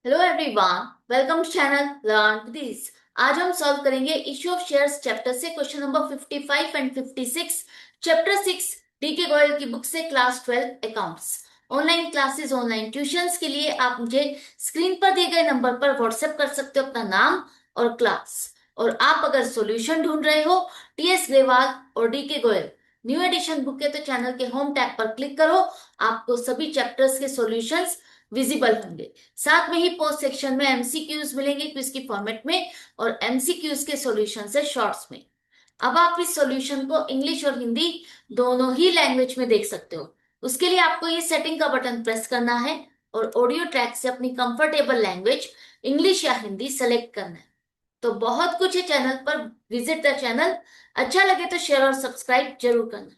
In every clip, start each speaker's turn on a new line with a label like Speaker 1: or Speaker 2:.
Speaker 1: Hello everyone, welcome to channel learn this. आज हम solve करेंगे इश्यू ऑफ शेयर्स चैप्टर से question number 55 and 56। Chapter 6 D K Goyal की book से class 12 accounts. Online classes, online tuitions के लिए आप मुझे स्क्रीन पर दिए गए नंबर पर व्हाट्सएप कर सकते हो अपना नाम और क्लास। और आप अगर सॉल्यूशन ढूंढ रहे हो टीएस ग्रेवाल और D K Goyal new addition book है तो चैनल के होम टैब पर क्लिक करो। आपको सभी चैप्टर्स के सॉल्यूशंस विजिबल होंगे। साथ में ही पोस्ट सेक्शन में एमसीक्यूज मिलेंगे क्विज की फॉर्मेट में और एमसीक्यूज के सॉल्यूशन है शॉर्ट्स में। अब आप इस सॉल्यूशन को इंग्लिश और हिंदी दोनों ही लैंग्वेज में देख सकते हो। उसके लिए आपको ये सेटिंग का बटन प्रेस करना है और ऑडियो ट्रैक से अपनी कंफर्टेबल लैंग्वेज इंग्लिश या हिंदी सेलेक्ट करना है। तो बहुत कुछ है चैनल पर, विजिट द चैनल। अच्छा लगे तो शेयर और सब्सक्राइब जरूर करना।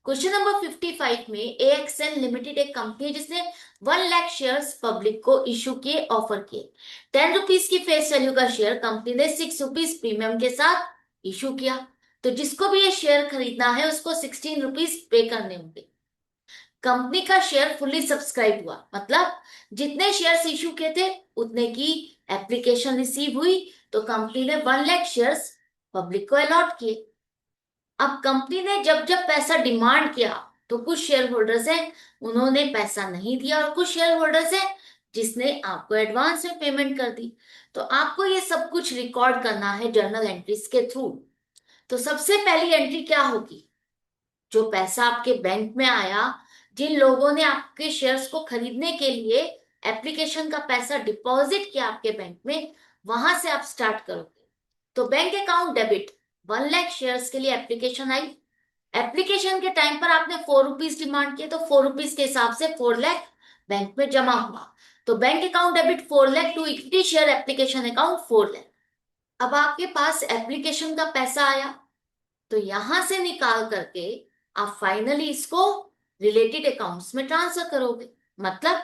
Speaker 1: क्वेश्चन नंबर 55 में एएक्सएल लिमिटेड एक कंपनी है जिसने 1 लाख शेयर्स पब्लिक को इशू किए, ऑफर किए। 10 रुपीज की फेस वैल्यू का शेयर कंपनी ने 6 रुपीज प्रीमियम के साथ इशू किया। तो जिसको भी ये शेयर खरीदना है उसको 16 रुपीज पे करने होंगे। कंपनी का शेयर फुल्ली सब्सक्राइब हुआ, मतलब जितने शेयर्स इशू किए थे उतने की एप्लीकेशन रिसीव हुई। तो कंपनी ने 1 लाख शेयर्स पब्लिक को अलॉट किए। अब कंपनी ने जब जब पैसा डिमांड किया तो कुछ शेयर होल्डर्स हैं उन्होंने पैसा नहीं दिया और कुछ शेयर होल्डर्स हैं जिसने आपको एडवांस में पेमेंट कर दी। तो आपको ये सब कुछ रिकॉर्ड करना है जर्नल एंट्रीज के थ्रू। तो सबसे पहली एंट्री क्या होगी? जो पैसा आपके बैंक में आया, जिन लोगों ने आपके शेयर्स को खरीदने के लिए एप्लीकेशन का पैसा डिपॉजिट किया आपके बैंक में, वहां से आप स्टार्ट करोगे। तो bank account debit, 1 lakh shares के लिए एप्लीकेशन आई। एप्लीकेशन के टाइम पर आपने 4 रुपीज डिमांड किए तो 4 रुपीज के हिसाब से 4 लाख बैंक में जमा हुआ। तो bank account debit 4 lakh to equity share application account 4 lakh. अब आपके पास एप्लीकेशन का पैसा आया तो यहां से निकाल करके आप फाइनली इसको रिलेटेड अकाउंट्स में ट्रांसफर करोगे। मतलब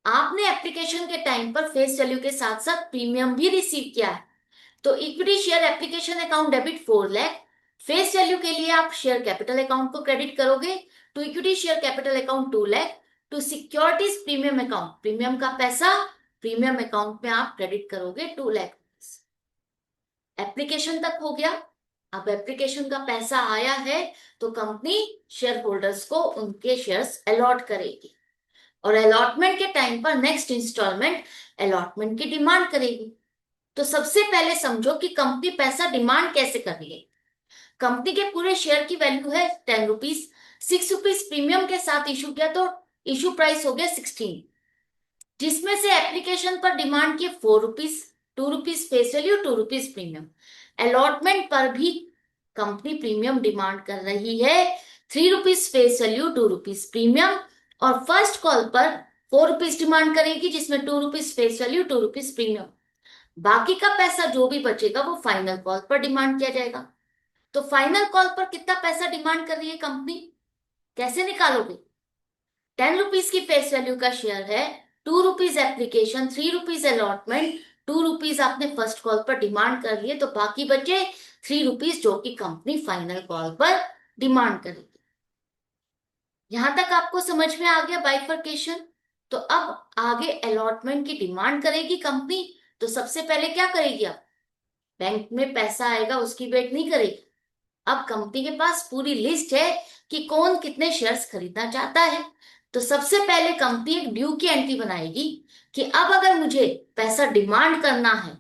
Speaker 1: आपने एप्लीकेशन के टाइम पर फेस वैल्यू के साथ साथ प्रीमियम भी रिसीव किया है। तो equity share application account debit 4 lakh. Face value के लिए आप शेयर कैपिटल अकाउंट को क्रेडिट करोगे। To equity share capital account 2 lakh. To securities premium account, premium का पैसा प्रीमियम अकाउंट में आप क्रेडिट करोगे 2 लाख। एप्लीकेशन तक हो गया। अब एप्लीकेशन का पैसा आया है तो कंपनी शेयर होल्डर्स को उनके शेयर्स अलॉट करेगी और अलॉटमेंट के टाइम पर नेक्स्ट इंस्टॉलमेंट अलॉटमेंट की डिमांड करेगी। तो सबसे पहले समझो कि कंपनी पैसा डिमांड कैसे कर रही है। कंपनी के पूरे शेयर की वैल्यू है 10 रुपीज। 6 रुपीज प्रीमियम के साथ इशू किया तो इशू प्राइस हो गया 16, जिसमें से एप्लीकेशन पर डिमांड की 4 rupees. 2 rupees face value, 2 rupees premium. Allotment पर भी कंपनी प्रीमियम डिमांड कर रही है। 3 rupees face value, 2 rupees premium. और फर्स्ट कॉल पर 4 रुपीज डिमांड करेगी जिसमें 2 rupees face value, 2 rupees premium. बाकी का पैसा जो भी बचेगा वो फाइनल कॉल पर डिमांड किया जाएगा। तो फाइनल कॉल पर कितना पैसा डिमांड कर रही है कंपनी, कैसे निकालोगे? 10 रुपीज की फेस वैल्यू का शेयर है, 2 rupees application, 3 rupees allotment, 2 rupees आपने फर्स्ट कॉल पर डिमांड कर लिए तो बाकी बचे 3 रुपीज जो कि कंपनी फाइनल कॉल पर डिमांड करेगी। यहां तक आपको समझ में आ गया बाइफरकेशन? तो अब आगे अलॉटमेंट की डिमांड करेगी कंपनी। तो सबसे पहले क्या करेगी? अब बैंक में पैसा आएगा उसकी वेट नहीं करेगी। अब कंपनी के पास पूरी लिस्ट है कि कौन कितने शेयर्स खरीदना चाहता है। तो सबसे पहले कंपनी एक ड्यू की एंट्री बनाएगी कि अब अगर मुझे पैसा डिमांड करना है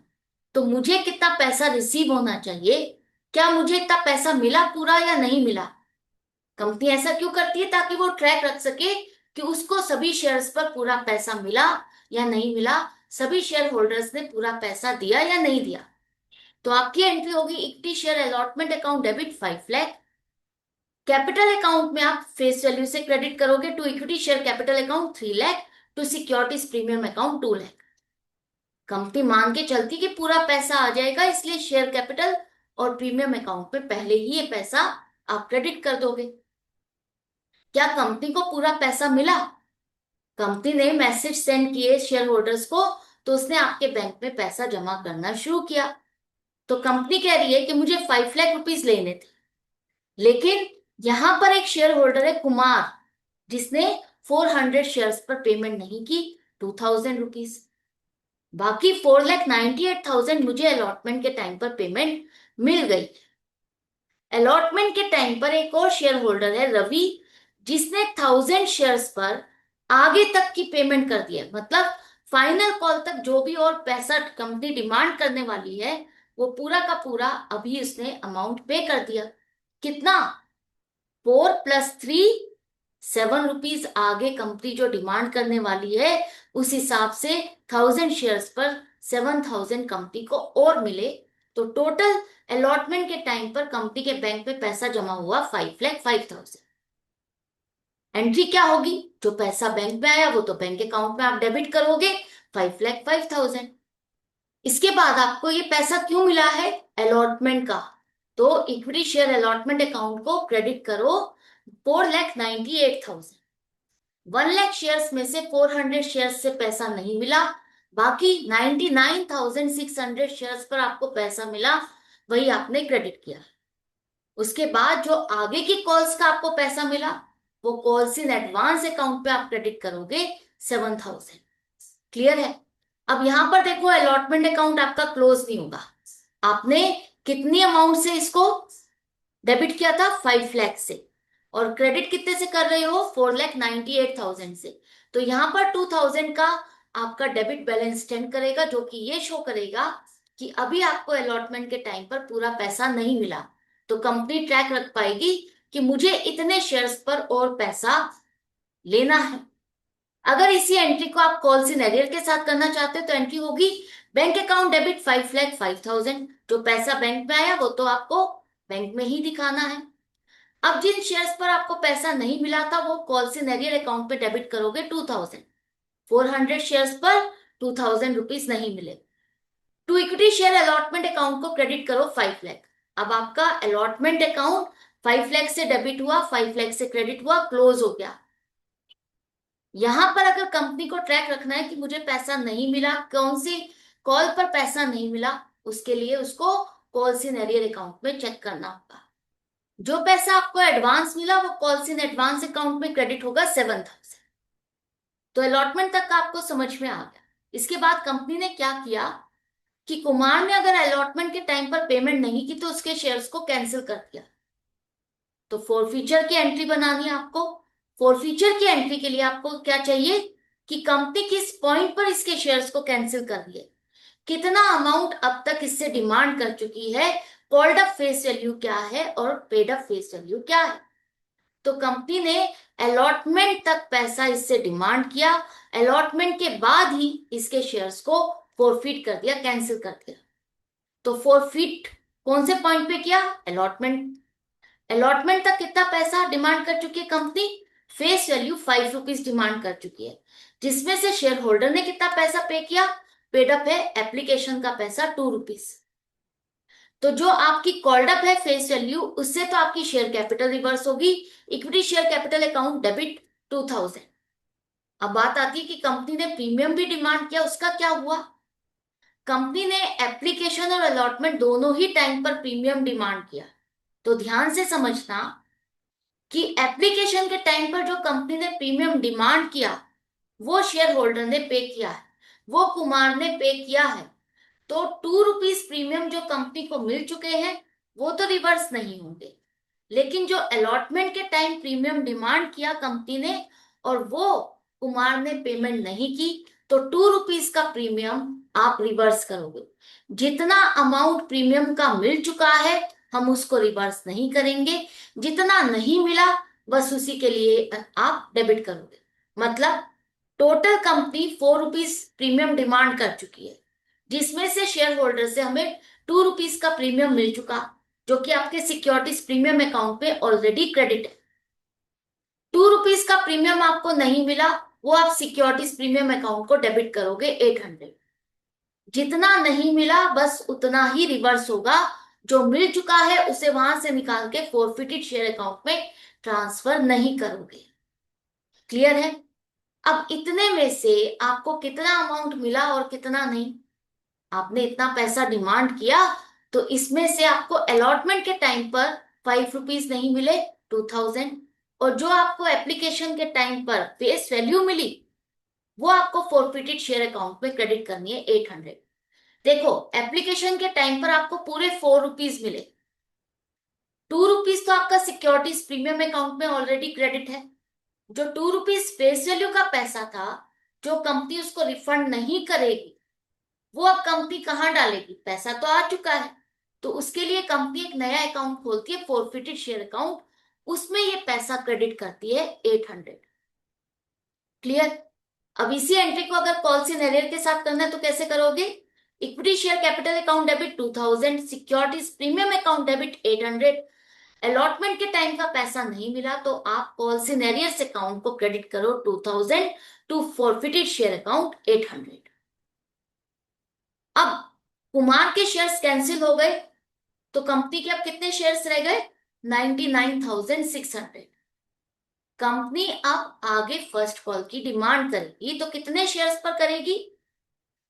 Speaker 1: तो मुझे कितना पैसा रिसीव होना चाहिए, क्या मुझे इतना पैसा मिला पूरा या नहीं मिला। कंपनी ऐसा क्यों करती है? ताकि वो ट्रैक रख सके कि उसको सभी शेयर्स पर पूरा पैसा मिला या नहीं मिला, सभी शेयर होल्डर्स ने पूरा पैसा दिया या नहीं दिया। तो आपकी एंट्री होगी equity share allotment account debit 5 lakh. Capital account में आप फेस वैल्यू से क्रेडिट करोगे to equity share capital account 3 lakh. To securities premium account 2 lakh. Company मान के चलती कि पूरा पैसा आ जाएगा इसलिए शेयर कैपिटल और प्रीमियम अकाउंट में पहले ही ये पैसा आप क्रेडिट कर दोगे। क्या कंपनी को पूरा पैसा मिला? कंपनी ने मैसेज सेंड किए शेयर होल्डर्स को तो उसने आपके बैंक में पैसा जमा करना शुरू किया। तो कंपनी कह रही है कि मुझे 5 लाख रुपीज लेने थे, लेकिन यहां पर एक शेयर होल्डर है कुमार जिसने 400 शेयर्स पर पेमेंट नहीं की, 2000 रुपीज। बाकी 4,98,000 मुझे अलॉटमेंट के टाइम पर पेमेंट मिल गई। अलॉटमेंट के टाइम पर एक और शेयर होल्डर है रवि, जिसने 1,000 शेयर्स पर आगे तक की पेमेंट कर दिया, मतलब फाइनल कॉल तक जो भी और पैसा कंपनी डिमांड करने वाली है वो पूरा का पूरा अभी उसने अमाउंट पे कर दिया। कितना? 4 + 3, 7 रुपीज आगे कंपनी जो डिमांड करने वाली है उस हिसाब से 1,000 शेयर्स पर 7,000 कंपनी को और मिले। तो टोटल अलॉटमेंट के टाइम पर कंपनी के बैंक में पैसा जमा हुआ 5,05,000। एंट्री क्या होगी? जो पैसा बैंक में आया वो तो बैंक अकाउंट में आप डेबिट करोगे, 5,05,000। इसके बाद आपको ये पैसा क्यों मिला है? अलॉटमेंट का। तो इक्विटी शेयर अलॉटमेंट अकाउंट को क्रेडिट करो 4,98,000। 1,00,000 शेयर्स में से 400 शेयर्स से पैसा नहीं मिला, बाकी 99,600 शेयर्स पर आपको पैसा मिला, वही आपने क्रेडिट किया। उसके बाद जो आगे की कॉल्स का आपको पैसा मिला वो कॉल्स इन एडवांस अकाउंट पे आप क्रेडिट करोगे 7,000। क्लियर है? अब यहां पर देखो अलॉटमेंट अकाउंट आपका क्लोज नहीं होगा। आपने कितनी अमाउंट से इसको डेबिट किया था? 5 लाख से। और क्रेडिट कितने से कर रहे हो? 4,98,000 से। तो यहां पर 2,000 का आपका डेबिट बैलेंस स्टैंड करेगा, जो कि ये शो करेगा कि अभी आपको अलॉटमेंट के टाइम पर पूरा पैसा नहीं मिला। तो कंपनी ट्रैक रख पाएगी कि मुझे इतने शेयर्स पर और पैसा लेना है। अगर इसी एंट्री को आप कॉल्स इन एरियर के साथ करना चाहते हो तो एंट्री होगी बैंक अकाउंट डेबिट 5,05,000। जो पैसा बैंक में आया वो तो आपको बैंक में ही दिखाना है। अब जिन शेयर्स पर आपको पैसा नहीं मिला था वो कॉल्स इन एरियर अकाउंट पे डेबिट करोगे 2,000। 400 शेयर्स पर 2,000 रुपीज नहीं मिले। To equity share allotment account को क्रेडिट करो 5 लाख। अब आपका अलॉटमेंट अकाउंट 5 लाख से डेबिट हुआ, 5 लाख से क्रेडिट हुआ, क्लोज हो गया। यहां पर अगर कंपनी को ट्रैक रखना है कि मुझे पैसा नहीं मिला, कौन सी कॉल पर पैसा नहीं मिला, उसके लिए उसको कॉल्स इन एरियर अकाउंट में चेक करना होगा। जो पैसा आपको एडवांस मिला वो कॉल्स इन एडवांस अकाउंट में क्रेडिट होगा 7,000। तो अलॉटमेंट तक का आपको समझ में आ गया। इसके बाद कंपनी ने क्या किया कि कुमार ने अगर अलॉटमेंट के टाइम पर पेमेंट नहीं की तो उसके शेयर्स को कैंसिल कर दिया। तो फॉरफीचर की एंट्री बनानी है आपको। फॉरफीचर की एंट्री के लिए आपको क्या चाहिए कि कंपनी किस पॉइंट पर इसके शेयर्स को कैंसिल कर दिए, कितना अमाउंट अब तक इससे डिमांड कर चुकी है, कॉल्ड अप फेस वैल्यू क्या है और पेड अप फेस वैल्यू क्या है। तो कंपनी ने अलॉटमेंट तक पैसा इससे डिमांड किया, अलॉटमेंट के बाद ही इसके शेयर्स को फॉरफिट कर दिया, कैंसिल कर दिया। तो फॉरफिट कौन से पॉइंट पे किया? अलॉटमेंट। अलॉटमेंट तक कितना पैसा डिमांड कर चुकी है company? Face value 5 rupees demand कर चुकी है, जिसमें से शेयर होल्डर ने कितना पैसा पे किया? पेड अप है एप्लीकेशन का पैसा 2 रुपीज। तो जो आपकी कॉल्ड अप है फेस वैल्यू, उससे तो आपकी शेयर कैपिटल रिवर्स होगी। Equity share capital account debit 2,000। अब बात आती है कि कंपनी ने प्रीमियम भी डिमांड किया, उसका क्या हुआ? कंपनी ने एप्लीकेशन और अलॉटमेंट दोनों ही टाइम पर प्रीमियम डिमांड किया। तो ध्यान से समझना कि एप्लीकेशन के टाइम पर जो कंपनी ने प्रीमियम डिमांड किया वो शेयर होल्डर ने पे किया है, वो कुमार ने पे किया है। तो 2 रुपीज प्रीमियम जो कंपनी को मिल चुके हैं वो तो रिवर्स नहीं होंगे, लेकिन जो अलॉटमेंट के टाइम प्रीमियम डिमांड किया कंपनी ने और वो कुमार ने पेमेंट नहीं की, तो 2 रुपीज का प्रीमियम आप रिवर्स करोगे। जितना अमाउंट प्रीमियम का मिल चुका है हम उसको रिवर्स नहीं करेंगे, जितना नहीं मिला बस उसी के लिए आप डेबिट करोगे। मतलब total company 4 rupees premium demand कर चुकी है, जिसमें से शेयर होल्डर से हमें 2 रुपीज का प्रीमियम मिल चुका, जो कि आपके सिक्योरिटीज प्रीमियम अकाउंट पे ऑलरेडी क्रेडिट है। 2 रुपीज का प्रीमियम आपको नहीं मिला, वो आप सिक्योरिटीज प्रीमियम अकाउंट को डेबिट करोगे 800। जितना नहीं मिला बस उतना ही रिवर्स होगा, जो मिल चुका है उसे वहां से निकाल के फोरफिटेड शेयर अकाउंट में ट्रांसफर नहीं करोगे। क्लियर है? अब इतने में से आपको कितना अमाउंट मिला और कितना नहीं? आपने इतना पैसा डिमांड किया तो इसमें से आपको अलॉटमेंट के टाइम पर 5 रुपीज नहीं मिले, 2,000। और जो आपको एप्लीकेशन के टाइम पर फेस वैल्यू मिली वो आपको फोरफिटेड शेयर अकाउंट में क्रेडिट करनी है 800। देखो, एप्लीकेशन के टाइम पर आपको पूरे 4 रुपीज मिले। 2 रुपीज तो आपका सिक्योरिटीज प्रीमियम अकाउंट में ऑलरेडी क्रेडिट है। जो 2 रुपीज फेस वैल्यू का पैसा था, जो कंपनी उसको रिफंड नहीं करेगी, वो अब कंपनी कहाँ डालेगी? पैसा तो आ चुका है। तो उसके लिए कंपनी एक नया अकाउंट खोलती है, फोरफिटेड शेयर अकाउंट। उसमें ये पैसा क्रेडिट करती है 800। क्लियर? अब इसी एंट्री को अगर कॉल सिनेरियो के साथ करना है तो कैसे करोगे? Equity share capital account debit 2000, securities premium account debit 800। Allotment के टाइम का पैसा नहीं मिला तो आप कॉल सिनेरियस अकाउंट को क्रेडिट करो 2000 टू फॉरफिटेड शेयर अकाउंट 800। अब कुमार के शेयर्स कैंसिल हो गए तो कंपनी के अब कितने शेयर्स रह गए? 99,600। कंपनी अब आगे फर्स्ट कॉल की डिमांड करेगी तो कितने शेयर्स पर करेगी?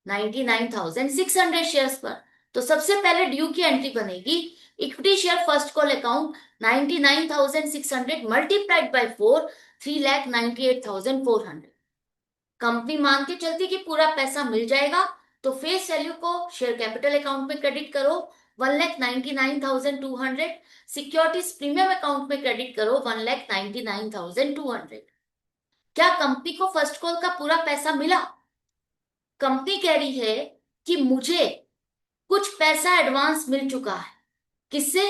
Speaker 1: 99,600 शेयर्स पर। तो सबसे पहले ड्यू की एंट्री बनेगी, equity share first call account 99,600 multiplied by 4, 3,98,400। Company मान के चलती कि पूरा पैसा मिल जाएगा तो फेस वैल्यू को शेयर कैपिटल अकाउंट में क्रेडिट करो 1,99,200, सिक्योरिटीज प्रीमियम अकाउंट में क्रेडिट करो 1,99,200। क्या कंपनी को फर्स्ट कॉल का पूरा पैसा मिला? कंपनी कह रही है कि मुझे कुछ पैसा एडवांस मिल चुका है। किससे?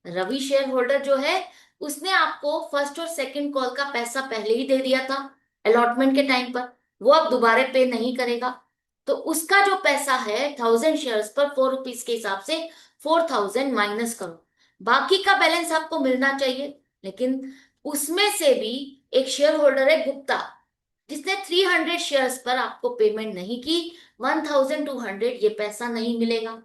Speaker 1: रवि शेयर होल्डर जो है, उसने आपको फर्स्ट और सेकंड कॉल का पैसा पहले ही दे दिया था अलॉटमेंट के टाइम पर। वो अब दोबारा पे नहीं करेगा। तो उसका जो पैसा है 1000 शेयर्स पर 4 रुपीज के हिसाब से 4000 माइनस करो। बाकी का बैलेंस आपको मिलना चाहिए। लेकिन उसमें से भी एक शेयर होल्डर है गुप्ता, जिसने 300 शेयर्स पर आपको पेमेंट नहीं की। 1200 ये पैसा नहीं मिलेगा।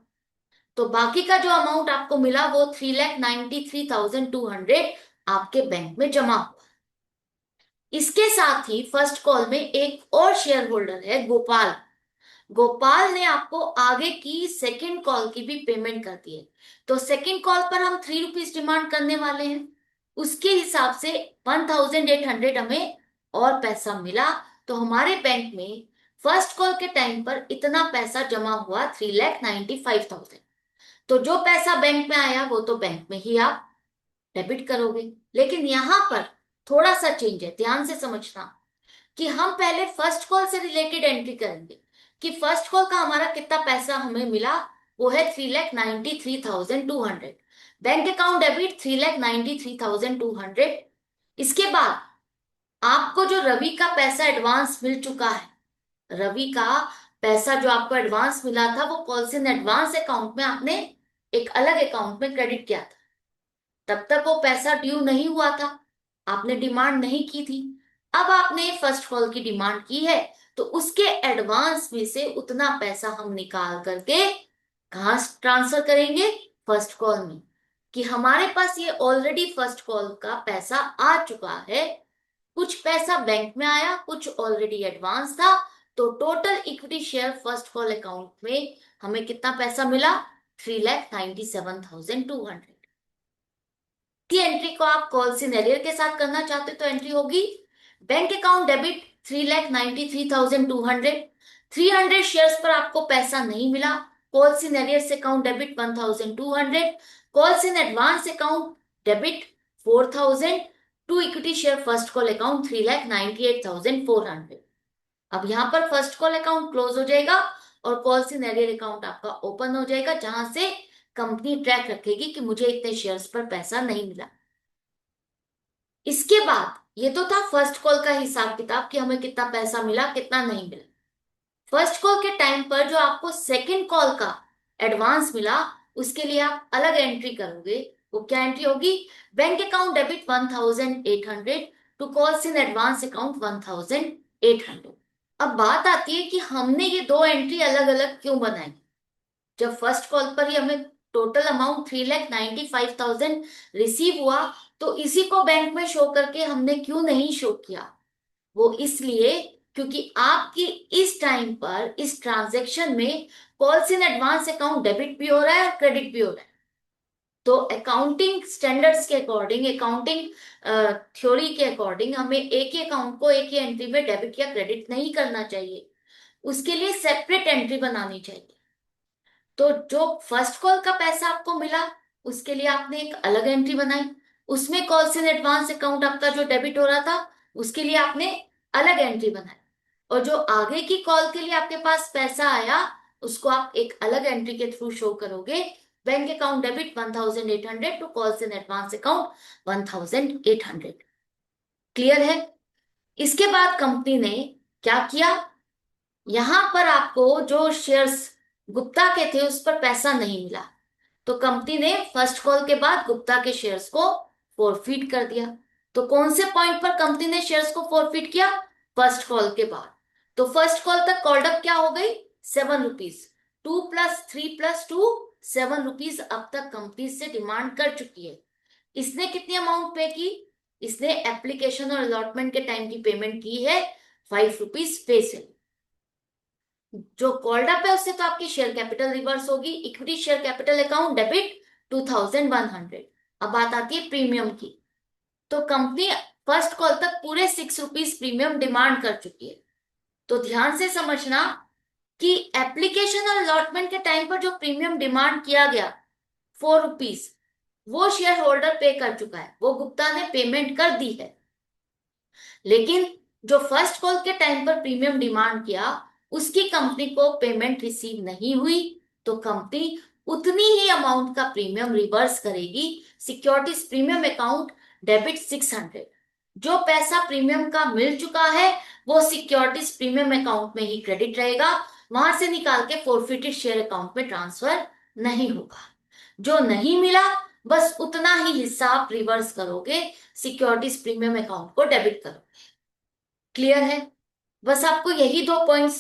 Speaker 1: तो बाकी का जो अमाउंट आपको मिला वो 3,93,200 आपके बैंक में जमा हुआ। इसके साथ ही फर्स्ट कॉल में एक और शेयर होल्डर है गोपाल। गोपाल ने आपको आगे की सेकंड कॉल की भी पेमेंट कर दी है। तो सेकंड कॉल पर हम 3 रुपीज डिमांड करने वाले हैं। उसके हिसाब से 1,800 हमें और पैसा मिला। तो हमारे बैंक में फर्स्ट कॉल के टाइम पर इतना पैसा जमा हुआ 3,95,000। तो जो पैसा बैंक में आया वो तो बैंक में ही आप डेबिट करोगे। लेकिन यहां पर थोड़ा सा चेंज है, ध्यान से समझना कि हम पहले फर्स्ट कॉल से रिलेटेड एंट्री करेंगे कि फर्स्ट कॉल का हमारा कितना पैसा हमें मिला। वो है 3,93,200। Bank account debit 3,93,200। इसके बाद आपको जो रवि का पैसा एडवांस मिल चुका है, रवि का पैसा जो आपको एडवांस मिला था वो कॉल से एडवांस अकाउंट में आपने एक अलग अकाउंट में क्रेडिट किया था। तब तक वो पैसा ड्यू नहीं हुआ था, आपने डिमांड नहीं की थी। अब आपने फर्स्ट कॉल की डिमांड की है तो उसके एडवांस में से उतना पैसा हम निकाल करके कहाँ ट्रांसफर करेंगे? फर्स्ट कॉल में। कि हमारे पास ये ऑलरेडी फर्स्ट कॉल का पैसा आ चुका है। कुछ पैसा बैंक में आया, कुछ ऑलरेडी एडवांस था। तो total equity share first call account में हमें कितना पैसा मिला? 3,97,200। एंट्री को आप कॉल सिनेरियो के साथ करना चाहते तो एंट्री होगी बैंक अकाउंट डेबिट 3,93,200। 300 शेयर्स पर आपको पैसा नहीं मिला। कॉल सिनेरियस account debit 1,200। Calls in advance account debit 4,000 to equity share first call account 3,98,400। अब यहां पर फर्स्ट कॉल अकाउंट क्लोज हो जाएगा और कॉल सिनेरियो अकाउंट आपका ओपन हो जाएगा, जहां से कंपनी ट्रैक रखेगी कि मुझे इतने शेयर्स पर पैसा नहीं मिला। इसके बाद ये तो था फर्स्ट कॉल का हिसाब किताब कि हमें कितना पैसा मिला कितना नहीं मिला। फर्स्ट कॉल के टाइम पर जो आपको सेकंड कॉल का एडवांस मिला उसके लिए आप अलग एंट्री करोगे। वो क्या एंट्री होगी? Bank account debit 1,800 to calls in advance account 1,800। अब बात आती है कि हमने ये दो एंट्री अलग अलग क्यों बनाई। जब फर्स्ट कॉल पर ही हमें टोटल अमाउंट 3,95,000 रिसीव हुआ तो इसी को बैंक में शो करके हमने क्यों नहीं शो किया? वो इसलिए क्योंकि आपकी इस टाइम पर इस ट्रांजैक्शन में calls in advance account debit भी हो रहा है और क्रेडिट भी हो रहा है। तो अकाउंटिंग स्टैंडर्ड्स के अकॉर्डिंग, अकाउंटिंग थ्योरी के अकॉर्डिंग हमें एक ही अकाउंट को एक ही एंट्री में डेबिट या क्रेडिट नहीं करना चाहिए, उसके लिए सेपरेट एंट्री बनानी चाहिए। तो जो फर्स्ट कॉल का पैसा आपको मिला उसके लिए आपने एक अलग एंट्री बनाई, उसमें कॉल्स इन एडवांस अकाउंट आपका जो डेबिट हो रहा था उसके लिए आपने अलग एंट्री बनाई, और जो आगे की कॉल के लिए आपके पास पैसा आया उसको आप एक अलग एंट्री के थ्रू शो करोगे, bank account debit 1800 to calls in advance account 1800। Clear है? इसके बाद कंपनी ने क्या किया, यहां पर आपको जो शेयर्स गुप्ता के थे उस पर पैसा नहीं मिला, तो कंपनी ने फर्स्ट कॉल के बाद गुप्ता के शेयर्स को फॉरफिट कर दिया। तो कौन से पॉइंट पर कंपनी ने शेयर्स को फॉरफिट किया? फर्स्ट कॉल के बाद। तो फर्स्ट कॉल तक कॉल्ड अप क्या हो गई? 7 रुपीज। 2 + 3 + 2 7 रुपीज अब तक कंपनी से डिमांड कर चुकी है। इसने कितनी अमाउंट पे की? इसने एप्लीकेशन और अलॉटमेंट के टाइम की पेमेंट की है 5 रुपीज फेस वैल्यू। जो कॉल्ड अप है उससे तो आपकी शेयर कैपिटल रिवर्स होगी, equity share capital account debit 2100। अब बात आती है प्रीमियम की। तो कंपनी फर्स्ट कॉल तक पूरे 6 रुपीज प्रीमियम डिमांड कर चुकी है। तो ध्यान से समझना कि एप्लीकेशन और अलॉटमेंट के टाइम पर जो प्रीमियम डिमांड किया गया 4 रुपीज, वो शेयर होल्डर पे कर चुका है, वो गुप्ता ने पेमेंट कर दी है। लेकिन जो फर्स्ट कॉल के टाइम पर प्रीमियम डिमांड किया उसकी कंपनी को पेमेंट रिसीव नहीं हुई, तो कंपनी उतनी ही अमाउंट का प्रीमियम रिवर्स करेगी सिक्योरिटीज प्रीमियम अकाउंट डेबिट 600। जो पैसा प्रीमियम का मिल चुका है वो सिक्योरिटीज प्रीमियम अकाउंट में ही क्रेडिट रहेगा, वहां से निकाल के फोरफिटेड शेयर अकाउंट में ट्रांसफर नहीं होगा। जो नहीं मिला बस उतना ही हिस्सा आप रिवर्स करोगे, सिक्योरिटीज प्रीमियम अकाउंट को डेबिट करो। क्लियर है? बस आपको यही 2 पॉइंट्स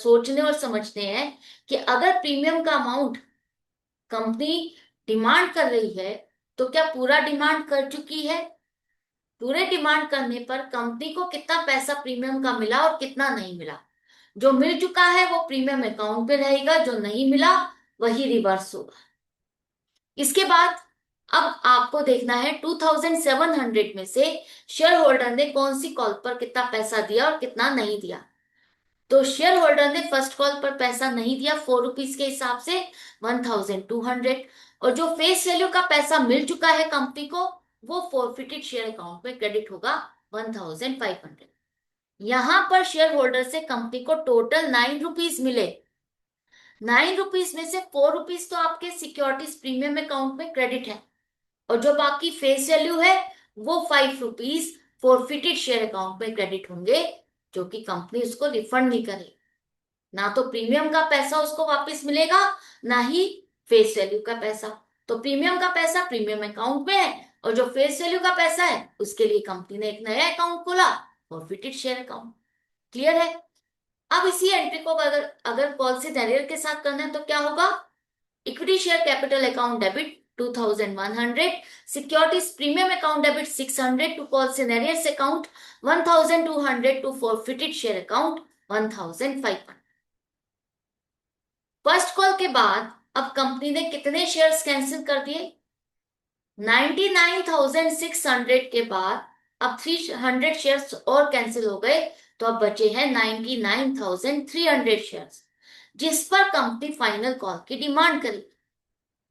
Speaker 1: सोचने और समझने हैं कि अगर प्रीमियम का अमाउंट कंपनी डिमांड कर रही है तो क्या पूरा डिमांड कर चुकी है? पूरे डिमांड करने पर कंपनी को कितना पैसा प्रीमियम का मिला और कितना नहीं मिला? जो मिल चुका है वो प्रीमियम अकाउंट पे रहेगा, जो नहीं मिला वही रिवर्स होगा। इसके बाद अब आपको देखना है 2700 में से शेयर होल्डर ने कौन सी कॉल पर कितना पैसा दिया और कितना नहीं दिया। तो शेयर होल्डर ने फर्स्ट कॉल पर पैसा नहीं दिया 4 रुपीज के हिसाब से 1200, और जो फेस वैल्यू का पैसा मिल चुका है कंपनी को वो फोरफिटेड शेयर अकाउंट में क्रेडिट होगा 1500। यहां पर शेयर होल्डर से कंपनी को टोटल 9 रुपीज मिले। 9 रुपीज में से 4 रुपीज तो आपके सिक्योरिटीज प्रीमियम अकाउंट में क्रेडिट है, और जो बाकी फेस वैल्यू है वो 5 रुपीज फोरफिटेड शेयर अकाउंट में क्रेडिट होंगे, जो कि कंपनी उसको रिफंड नहीं करेगी। ना तो प्रीमियम का पैसा उसको वापस मिलेगा, ना ही फेस वैल्यू का पैसा। तो प्रीमियम का पैसा प्रीमियम अकाउंट में है, और जो फेस वैल्यू का पैसा है उसके लिए कंपनी ने एक नया अकाउंट खोला, फॉरफिटेड शेयर अकाउंट। क्लियर है? अब इसी एंट्री को अगर अगर पॉलिसी कैरियर के साथ करना है तो क्या होगा? Equity share capital account debit 2100, securities premium account debit 600 to policy carriers account 1200 to forfeited share account 1500। First call के बाद अब कंपनी ने कितने शेयर्स कैंसिल कर दिए? 99,600 के बाद अब 300 शेयर्स और कैंसिल हो गए, तो अब बचे हैं 99,300 शेयर्स, जिस पर कंपनी फाइनल कॉल की डिमांड करी।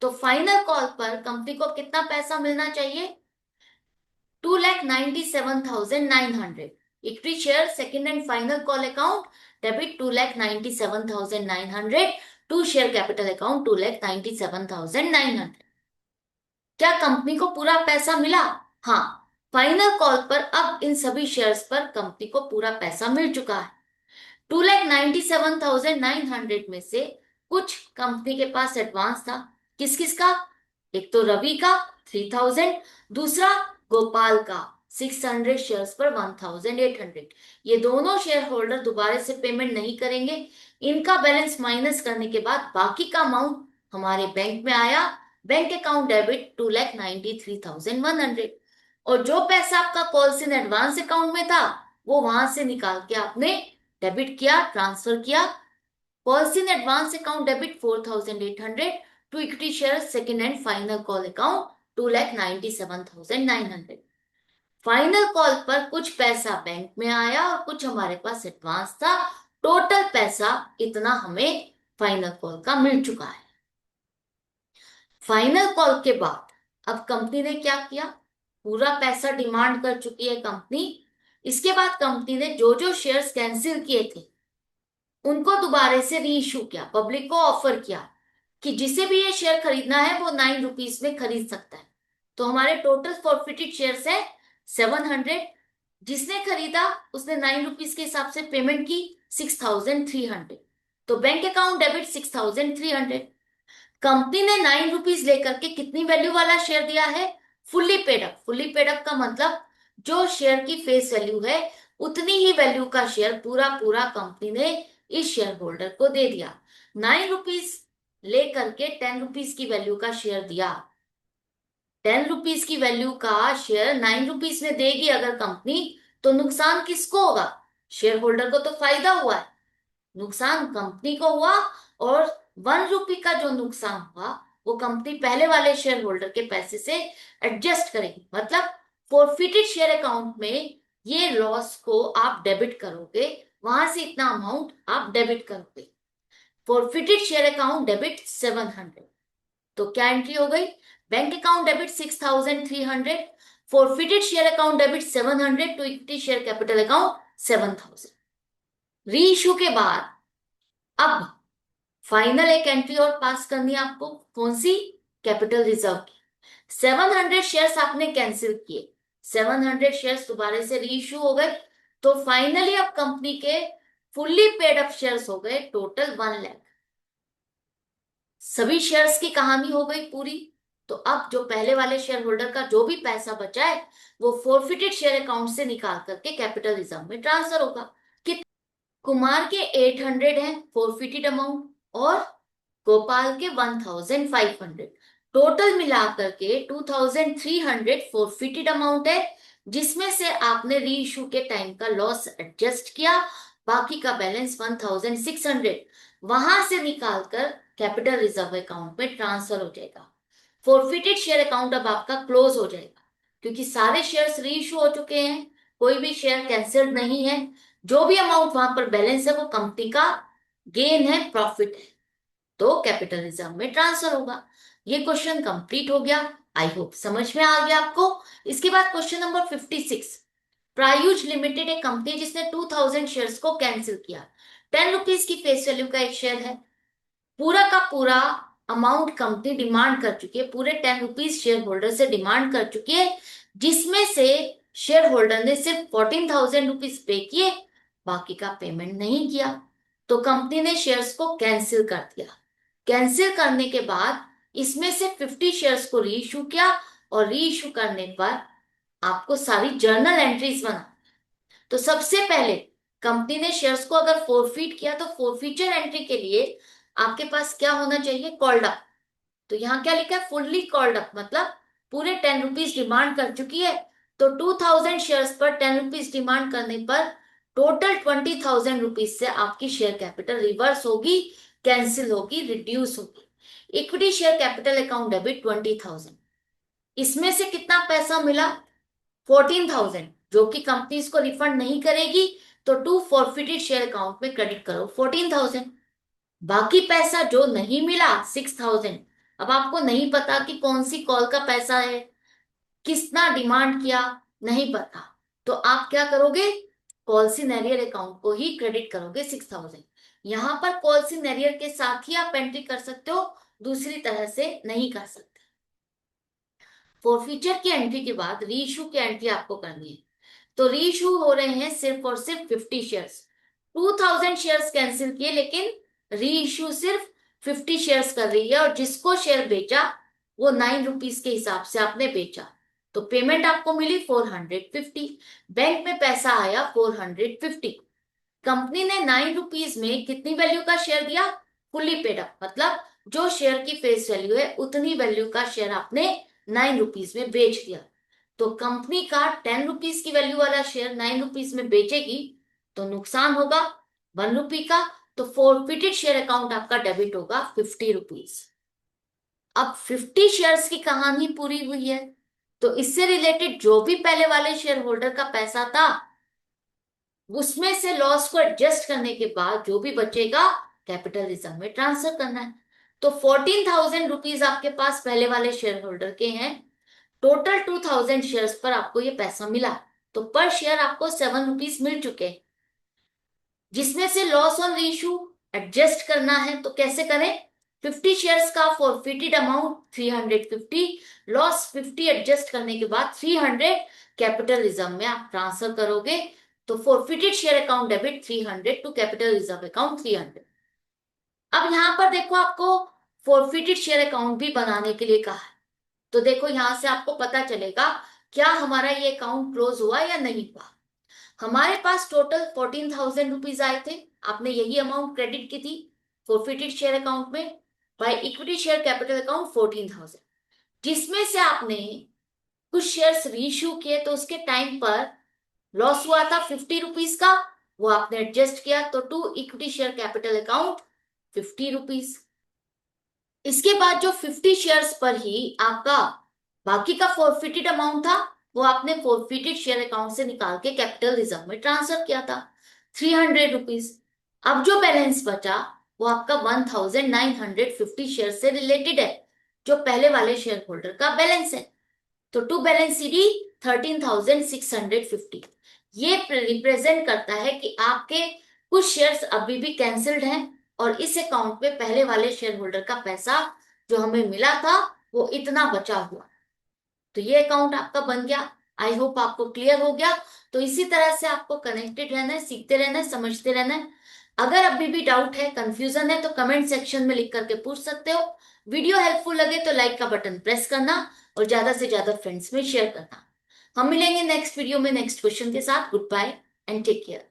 Speaker 1: तो फाइनल कॉल पर कंपनी को कितना पैसा मिलना चाहिए? 2,97,900। Equity share second and final call account debit 2,97,900 to share capital account 2,97,900। क्या कंपनी को पूरा पैसा मिला? हाँ, फाइनल कॉल पर अब इन सभी शेयर्स पर कंपनी को पूरा पैसा मिल चुका है। 2,97,900 में से कुछ कंपनी के पास एडवांस था। किस किस का? एक तो रवि का 3,000, दूसरा गोपाल का 600 शेयर्स पर 1,800। ये दोनों शेयर होल्डर दोबारा से पेमेंट नहीं करेंगे। इनका बैलेंस माइनस करने के बाद बाकी का अमाउंट हमारे बैंक में आया, बैंक अकाउंट डेबिट 2,93,100। और जो पैसा आपका कॉल्स इन एडवांस अकाउंट में था वो वहां से निकाल के आपने डेबिट किया, ट्रांसफर किया। Calls in advance account debit 4,800 to equity share second and final call account 2,97,900। Final call पर कुछ पैसा बैंक में आया और कुछ हमारे पास एडवांस था। टोटल पैसा इतना हमें फाइनल कॉल का मिल चुका है। फाइनल कॉल के बाद अब कंपनी ने क्या किया, पूरा पैसा डिमांड कर चुकी है कंपनी। इसके बाद कंपनी ने जो जो शेयर्स कैंसिल किए थे उनको दोबारा से री इशू किया, पब्लिक को ऑफर किया कि जिसे भी ये शेयर खरीदना है वो 9 रुपीज में खरीद सकता है। तो हमारे टोटल फॉरफिटेड शेयर्स है 700। जिसने खरीदा उसने 9 रुपीज के हिसाब से पेमेंट की 6,300। तो बैंक अकाउंट डेबिट 6,300। कंपनी ने 9 रुपीज लेकर के कितनी वैल्यू वाला शेयर दिया है, fully paid up. Fully paid up का मतलब जो शेयर की फेस वैल्यू है उतनी ही वैल्यू का शेयर पूरा पूरा कंपनी ने इस शेयर होल्डर को दे दिया। 9 रुपीज लेकर के 10 रुपीज की वैल्यू का शेयर दिया। 10 रुपीज की वैल्यू का शेयर 9 रुपीज में देगी अगर कंपनी, तो नुकसान किसको होगा, शेयर होल्डर को तो फायदा हुआ है, नुकसान कंपनी को हुआ। और 1 रुपी का जो नुकसान हुआ वो कंपनी पहले वाले शेयर होल्डर के पैसे से एडजस्ट करेगी। मतलब फॉरफिटेड शेयर अकाउंट में ये लॉस को आप डेबिट करोगे, वहां से इतना अमाउंट आप डेबिट करोगे। Forfeited share account debit 700। तो क्या एंट्री हो गई, bank account debit 6,300, forfeited share account debit 700 to equity share capital account 7,000। री इशू के बाद अब फाइनल एक एंट्री और पास करनी है आपको, कौन सी, कैपिटल रिजर्व की। 700 शेयर्स आपने कैंसिल किए, 700 शेयर्स दोबारा से री इशू हो गए। तो फाइनली अब कंपनी के फुल्ली पेड अप शेयर्स हो गए टोटल 1 लाख। सभी शेयर्स की कहानी हो गई पूरी। तो अब जो पहले वाले शेयर होल्डर का जो भी पैसा बचा है वो फॉरफिटेड शेयर अकाउंट से निकाल करके कैपिटल रिजर्व में ट्रांसफर होगा। कि कुमार के 800 है फॉरफिटेड अमाउंट और गोपाल के 1,500, टोटल मिलाकर के 2,300 फॉरफिटेड अमाउंट है, जिसमें से आपने री इशू के टाइम का लॉस एडजस्ट किया। बाकी का बैलेंस 1,600 वहां से निकालकर कैपिटल रिजर्व अकाउंट में ट्रांसफर हो जाएगा। फॉरफिटेड शेयर अकाउंट अब आपका क्लोज हो जाएगा क्योंकि सारे शेयर्स री इशू हो चुके हैं, कोई भी शेयर कैंसिल्ड नहीं है। जो भी अमाउंट वहां पर बैलेंस है वो कंपनी का गेन है, प्रॉफिट है, तो कैपिटल रिजर्व में ट्रांसफर होगा। ये क्वेश्चन कंप्लीट हो गया। आई होप समझ में आ गया आपको। इसके बाद क्वेश्चन नंबर 56। प्रायुज लिमिटेड एक कंपनी जिसने 2,000 शेयर्स को कैंसिल किया। 10 रुपीज की फेस वैल्यू का एक शेयर है। पूरा का पूरा अमाउंट कंपनी डिमांड कर चुकी है, पूरे 10 रुपीज शेयर होल्डर से डिमांड कर चुकी है, जिसमें से शेयर होल्डर ने सिर्फ 14,000 रुपीज पे किए, बाकी का पेमेंट नहीं किया। तो कंपनी ने शेयर्स को कैंसिल कर दिया। कैंसिल करने के बाद इसमें से 50 शेयर्स को री इशू किया और री इशू करने पर आपको सारी जर्नल एंट्रीज बना। तो सबसे पहले कंपनी ने शेयर्स को अगर फोरफीट किया तो फोरफीचर एंट्री के लिए आपके पास क्या होना चाहिए, कॉल्ड अप। तो यहाँ क्या लिखा है, फुल्ली कॉल्ड अप, मतलब पूरे 10 रुपीज डिमांड कर चुकी है। तो 2,000 शेयर्स पर 10 रुपीज डिमांड करने पर टोटल 20,000 रुपीज से आपकी शेयर कैपिटल रिवर्स होगी, कैंसिल होगी, रिड्यूस होगी। Equity share capital account debit 20,000। इसमें से कितना पैसा मिला, 14,000, जो कि कंपनी इसको रिफंड नहीं करेगी। तो टू फॉरफिटेड शेयर अकाउंट में क्रेडिट करो 14,000। बाकी पैसा जो नहीं मिला 6,000। अब आपको नहीं पता कि कौन सी कॉल का पैसा है, किसना डिमांड किया, नहीं पता, तो आप क्या करोगे, कॉल सिनेरियर अकाउंट को ही क्रेडिट करोगे 6,000। यहां पर कॉल सिनेरियर के साथ ही आप एंट्री कर सकते हो, दूसरी तरह से नहीं कर सकते। फॉरफीचर की एंट्री के बाद री इशू की एंट्री आपको करनी है। तो री इशू हो रहे हैं सिर्फ और सिर्फ 50 शेयर्स। 2,000 शेयर्स कैंसिल किए लेकिन री इशू सिर्फ 50 शेयर्स कर रही है, और जिसको शेयर बेचा वो 9 रुपीज के हिसाब से आपने बेचा। तो पेमेंट आपको मिली 450, बैंक में पैसा आया 450। कंपनी ने 9 रुपीज में कितनी वैल्यू का शेयर दिया, फुल्ली पेड अप, मतलब जो शेयर की फेस वैल्यू है उतनी वैल्यू का शेयर आपने 9 रुपीज में बेच दिया। तो कंपनी का 10 रुपीज की वैल्यू वाला शेयर 9 रुपीज में बेचेगी तो नुकसान होगा 1 रुपी का। तो फॉरफिटेड शेयर अकाउंट आपका डेबिट होगा 50 रुपीज। अब 50 शेयर्स की कहानी पूरी हुई है, तो इससे रिलेटेड जो भी पहले वाले शेयर होल्डर का पैसा था उसमें से लॉस को एडजस्ट करने के बाद जो भी बचेगा कैपिटल रिजर्व में ट्रांसफर करना है। तो 14,000 रुपीज आपके पास पहले वाले शेयर होल्डर के हैं, टोटल 2,000 शेयर्स पर आपको ये पैसा मिला, तो पर शेयर आपको 7 रुपीज मिल चुके, जिसमें से लॉस ऑन इशू एडजस्ट करना है। तो कैसे करें? 50 शेयर्स का फॉरफिटेड अमाउंट 350, लॉस 50 एडजस्ट करने के बाद 300 कैपिटल रिजर्व में आप ट्रांसफर करोगे। तो forfeited share account debit 300 to capital reserve account 300। अब यहां पर देखो, आपको फॉरफिटेड शेयर अकाउंट भी बनाने के लिए कहा है, तो देखो यहां से आपको पता चलेगा क्या हमारा ये अकाउंट क्लोज हुआ या नहीं हुआ। हमारे पास टोटल 14,000 रुपीज आए थे, आपने यही अमाउंट क्रेडिट की थी फॉरफिटेड शेयर अकाउंट में by equity share capital account 14,000, जिसमें से आपने कुछ शेयर्स रीइश्यू किए, तो उसके टाइम पर लॉस हुआ था 50 रुपीज का, वो आपने एडजस्ट किया, तो to equity share capital account 50 rupees. इसके बाद जो 50 शेयर्स पर ही आपका बाकी का फॉरफिटेड अमाउंट था, वो आपने फॉरफिटेड शेयर अकाउंट से निकाल के कैपिटल रिजर्व में ट्रांसफर किया था 300 रुपीज। अब जो बैलेंस बचा वो आपका 1,950 शेयर से रिलेटेड है, जो पहले वाले शेयर होल्डर का बैलेंस है। तो टू बैलेंस सीडी 13,650, ये रिप्रेजेंट करता है कि आपके कुछ शेयर्स अभी भी कैंसिल्ड हैं और इस अकाउंट में पहले वाले शेयर होल्डर का पैसा जो हमें मिला था वो इतना बचा हुआ। तो ये अकाउंट आपका बन गया। आई होप आपको क्लियर हो गया। तो इसी तरह से आपको कनेक्टेड रहना है, सीखते रहना है, समझते रहना है। अगर अभी भी डाउट है, कंफ्यूजन है, तो कमेंट सेक्शन में लिख करके पूछ सकते हो। वीडियो हेल्पफुल लगे तो लाइक का बटन प्रेस करना और ज्यादा से ज्यादा फ्रेंड्स में शेयर करना। हम मिलेंगे नेक्स्ट वीडियो में नेक्स्ट क्वेश्चन के साथ। Goodbye and take care.